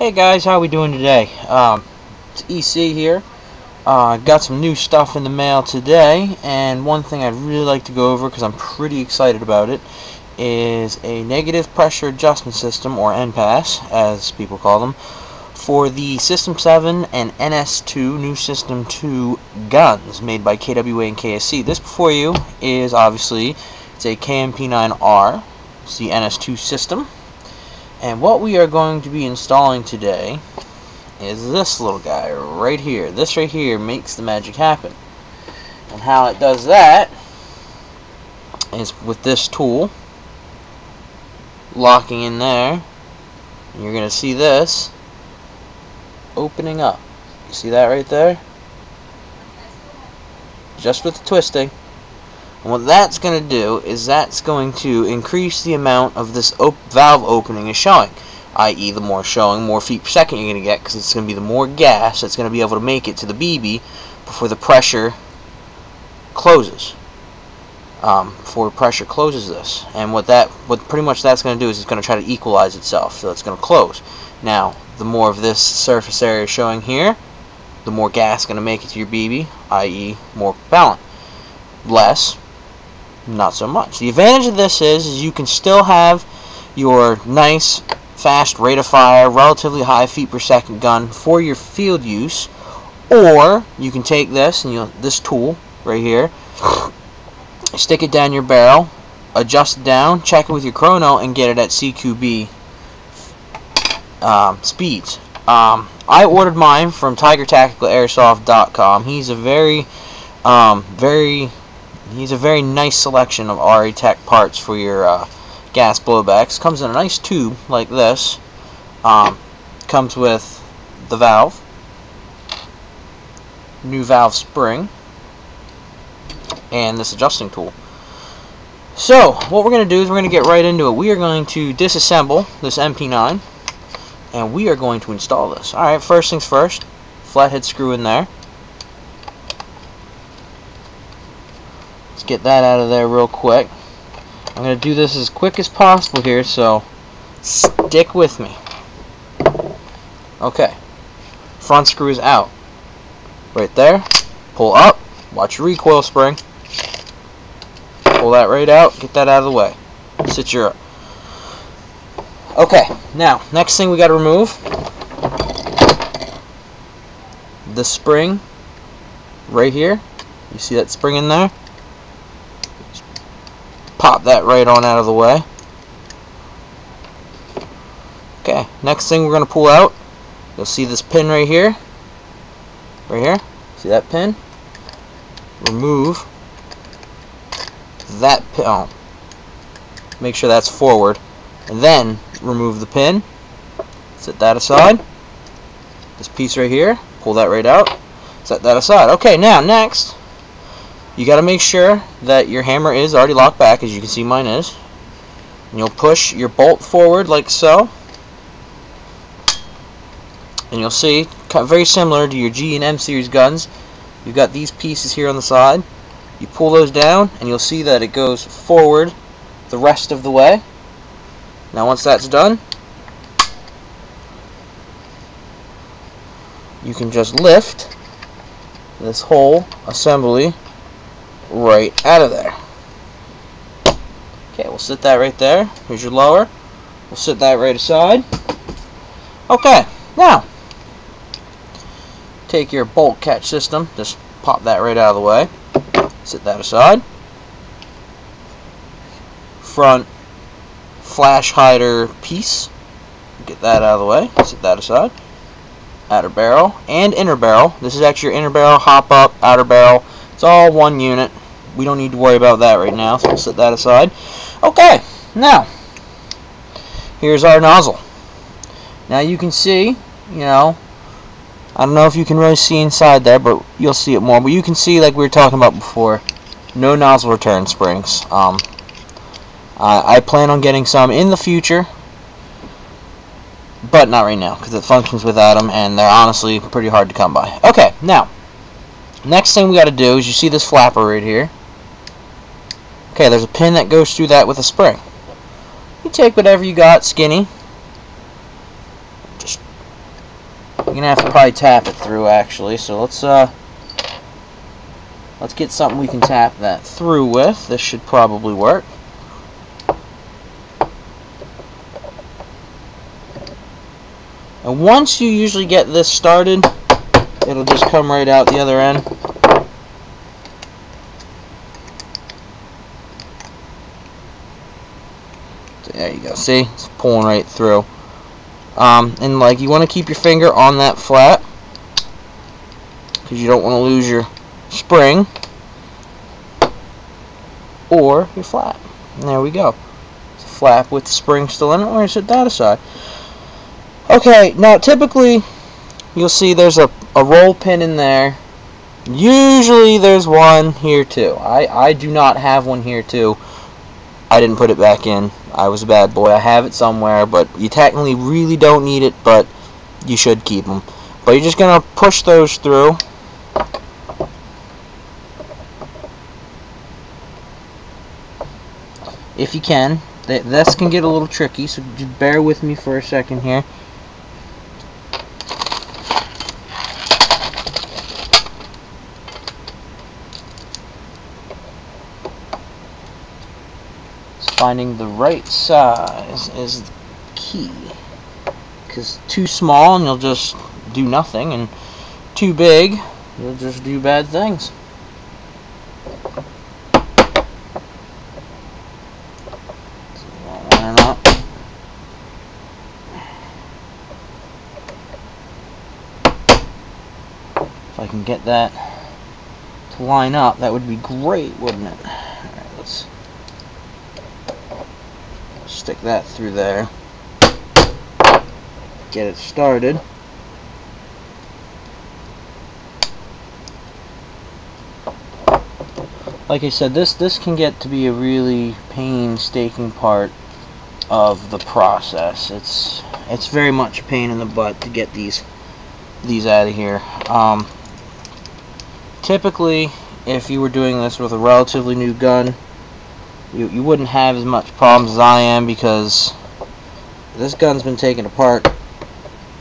Hey guys, how we doing today? It's EC here. Got some new stuff in the mail today, and one thing I'd really like to go over because I'm pretty excited about it is a negative pressure adjustment system, or NPAS as people call them, for the System 7 and NS2 new System 2 guns made by KWA and KSC. This before you is obviously it's a KMP9r. It's the NS2 system. And what we are going to be installing today is this little guy right here. This right here makes the magic happen. And how it does that is with this tool locking in there. And you're going to see this opening up. You see that right there? Just with the twisting. And what that's going to do is that's going to increase the amount of this valve opening is showing, i.e. the more showing, more feet per second you're going to get, because it's going to be the more gas that's going to be able to make it to the BB before the pressure closes. Before the pressure closes this. And what pretty much that's going to do is it's going to try to equalize itself, so it's going to close. Now, the more of this surface area showing here, the more gas is going to make it to your BB, i.e. more propellant. Less, not so much. The advantage of this is you can still have your nice, fast rate of fire, relatively high feet per second gun for your field use, or you can take this and this tool right here, stick it down your barrel, adjust it down, check it with your chrono, and get it at CQB speeds. I ordered mine from TigerTacticalAirsoft.com. He's a very nice selection of RA-tech parts for your gas blowbacks. Comes in a nice tube like this. Comes with the valve, new valve spring, and this adjusting tool. So what we're going to do is we're going to get right into it. We are going to disassemble this MP9, and we are going to install this. Alright, first things first, flathead screw in there. Get that out of there real quick. I'm going to do this as quick as possible here, so stick with me. Okay, front screw is out. Right there. Pull up. Watch your recoil spring. Pull that right out. Get that out of the way. Sit your up. Okay, now, next thing we got to remove the spring right here. You see that spring in there? Pop that right on out of the way. Okay, next thing we're going to pull out, you'll see this pin right here. Right here. See that pin? Remove that pin. Oh. Make sure that's forward. And then remove the pin. Set that aside. This piece right here, pull that right out. Set that aside. Okay, now next, you got to make sure that your hammer is already locked back, as you can see mine is. And you'll push your bolt forward like so. And you'll see, very similar to your G and M series guns, you've got these pieces here on the side. You pull those down and you'll see that it goes forward the rest of the way. Now once that's done, you can just lift this whole assembly right out of there. Okay, we'll sit that right there. Here's your lower. We'll sit that right aside. Okay, now take your bolt catch system. Just pop that right out of the way. Sit that aside. Front flash hider piece. Get that out of the way. Sit that aside. Outer barrel and inner barrel. This is actually your inner barrel, hop up, outer barrel. It's all one unit. We don't need to worry about that right now, so we'll set that aside. Okay, now, here's our nozzle. Now you can see, I don't know if you can really see inside there, but you'll see it more. But you can see, like we were talking about before, no nozzle return springs. I plan on getting some in the future, but not right now, because it functions without them, and they're honestly pretty hard to come by. Okay, now, next thing we got to do is you see this flapper right here. Okay, there's a pin that goes through that with a spring. You take whatever you got, skinny, just You're gonna have to probably tap it through, actually. So let's get something we can tap that through with. This should probably work. And once you usually get this started, it'll just come right out the other end. So there you go. See? It's pulling right through. And like, you want to keep your finger on that flat because you don't want to lose your spring or your flap. And there we go. It's a flap with the spring still in it. We're going to set that aside. Okay, now typically you'll see there's a roll pin in there. Usually there's one here too. I do not have one here too. I didn't put it back in. I was a bad boy. I have it somewhere, but you technically really don't need it, but you should keep them. But you're just going to push those through. If you can. This can get a little tricky, so just bear with me for a second here. Finding the right size is the key, because too small and you'll just do nothing, and too big you'll just do bad things. If I can get that to line up, that would be great, wouldn't it? Alright, let's stick that through there. Get it started. Like I said, this can get to be a really painstaking part of the process. It's very much a pain in the butt to get these out of here. Typically, if you were doing this with a relatively new gun, you wouldn't have as much problems as I am, because this gun's been taken apart,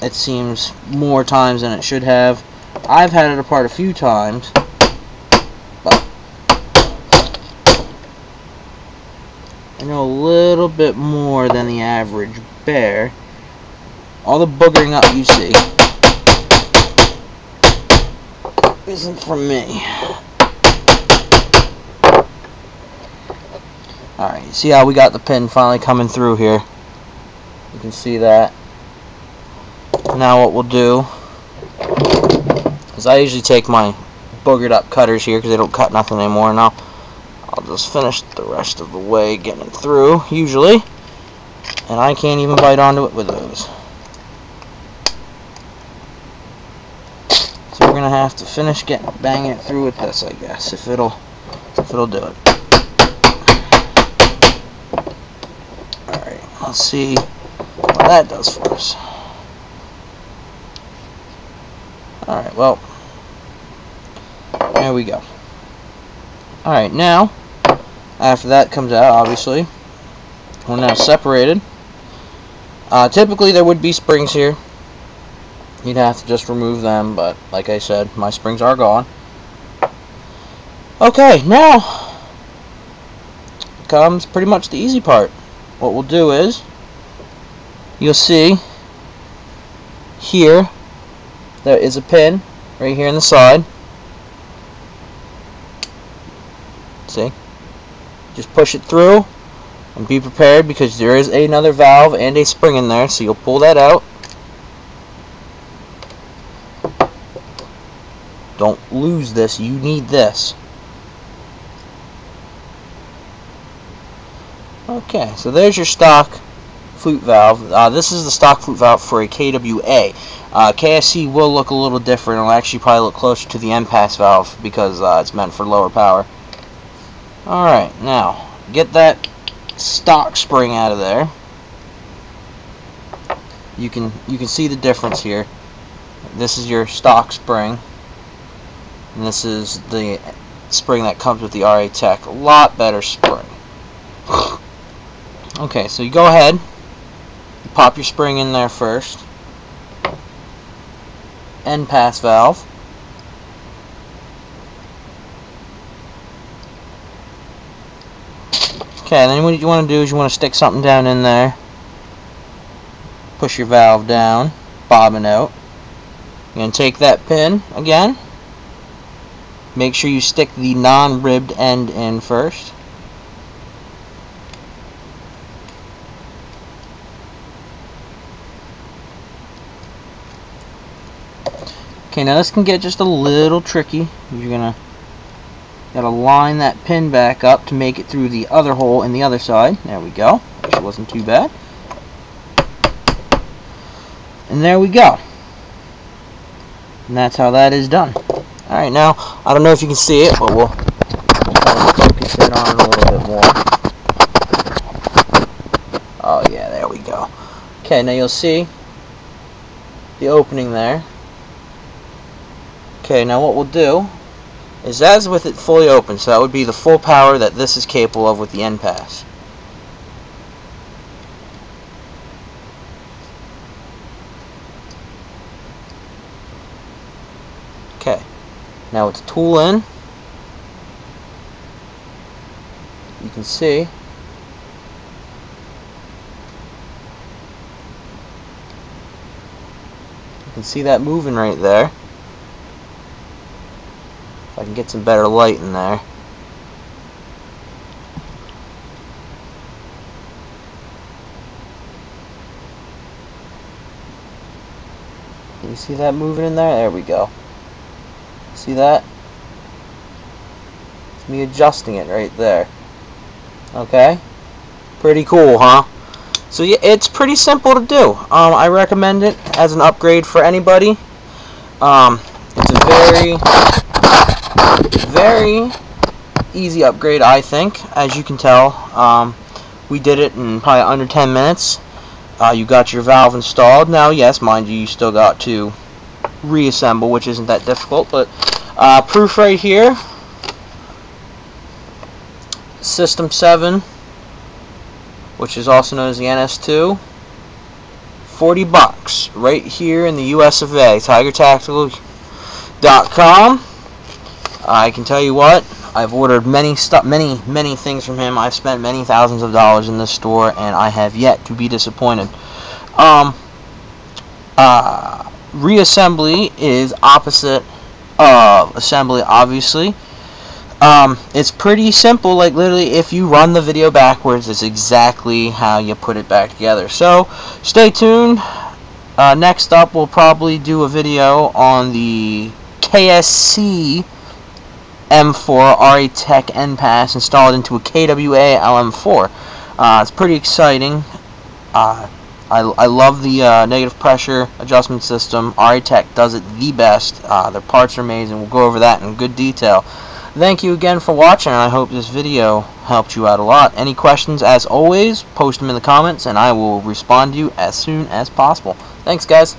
it seems, more times than it should have. I've had it apart a few times, but I know a little bit more than the average bear. All the boogering up you see isn't from me. Alright, you see how we got the pin finally coming through here? You can see that. Now what we'll do is, I usually take my boogered up cutters here because they don't cut nothing anymore. Now I'll just finish the rest of the way getting it through, usually. And I can't even bite onto it with those. So we're gonna have to finish banging it through with this, I guess, if it'll do it. Let's see what that does for us. Alright, well, there we go. Alright, now, after that comes out, obviously, we're now separated. Typically there would be springs here. You'd have to just remove them, but like I said, my springs are gone. Okay, now comes pretty much the easy part. What we'll do is, you'll see here there is a pin right here in the side. See? Just push it through and be prepared, because there is another valve and a spring in there, so you'll pull that out. Don't lose this, you need this. Okay, so there's your stock flute valve. This is the stock flute valve for a KWA. KSC will look a little different. It'll actually probably look closer to the NPAS valve, because it's meant for lower power. Alright, now get that stock spring out of there. You can see the difference here. This is your stock spring, and this is the spring that comes with the RA-tech. A lot better spring. Okay, so you go ahead, you pop your spring in there first. NPAS valve. Okay, then what you want to do is you want to stick something down in there. Push your valve down, bobbin out. You're going to take that pin again. Make sure you stick the non-ribbed end in first. Okay, now this can get just a little tricky. You're gotta line that pin back up to make it through the other hole in the other side. There we go. Which wasn't too bad. And there we go. And that's how that is done. Alright, now, I don't know if you can see it, but we'll focus in on it a little bit more. Oh yeah, there we go. Okay, now you'll see the opening there. Okay, now what we'll do is that's with it fully open, so that would be the full power that this is capable of with the NPAS. Okay, now it's tool in. You can see that moving right there. I can get some better light in there. Can you see that moving in there? There we go. See that? It's me adjusting it right there. Okay? Pretty cool, huh? So yeah, it's pretty simple to do. I recommend it as an upgrade for anybody. It's a very easy upgrade, I think. As you can tell, we did it in probably under 10 minutes. You got your valve installed. Now, yes, mind you, you still got to reassemble, which isn't that difficult, but proof right here. System 7, which is also known as the NS2. $40 right here in the US of A. TigerTactical.com. I can tell you what, I've ordered many things from him. I've spent many thousands of dollars in this store, and I have yet to be disappointed. Reassembly is opposite of assembly, obviously. It's pretty simple. Like, literally, if you run the video backwards, it's exactly how you put it back together. So stay tuned. Next up, we'll probably do a video on the KSC M4 RA-tech NPAS installed into a KWA LM4. It's pretty exciting. I love the negative pressure adjustment system. RA-tech does it the best. Their parts are amazing. We'll go over that in good detail. Thank you again for watching, and I hope this video helped you out a lot. Any questions, as always, post them in the comments, and I will respond to you as soon as possible. Thanks, guys.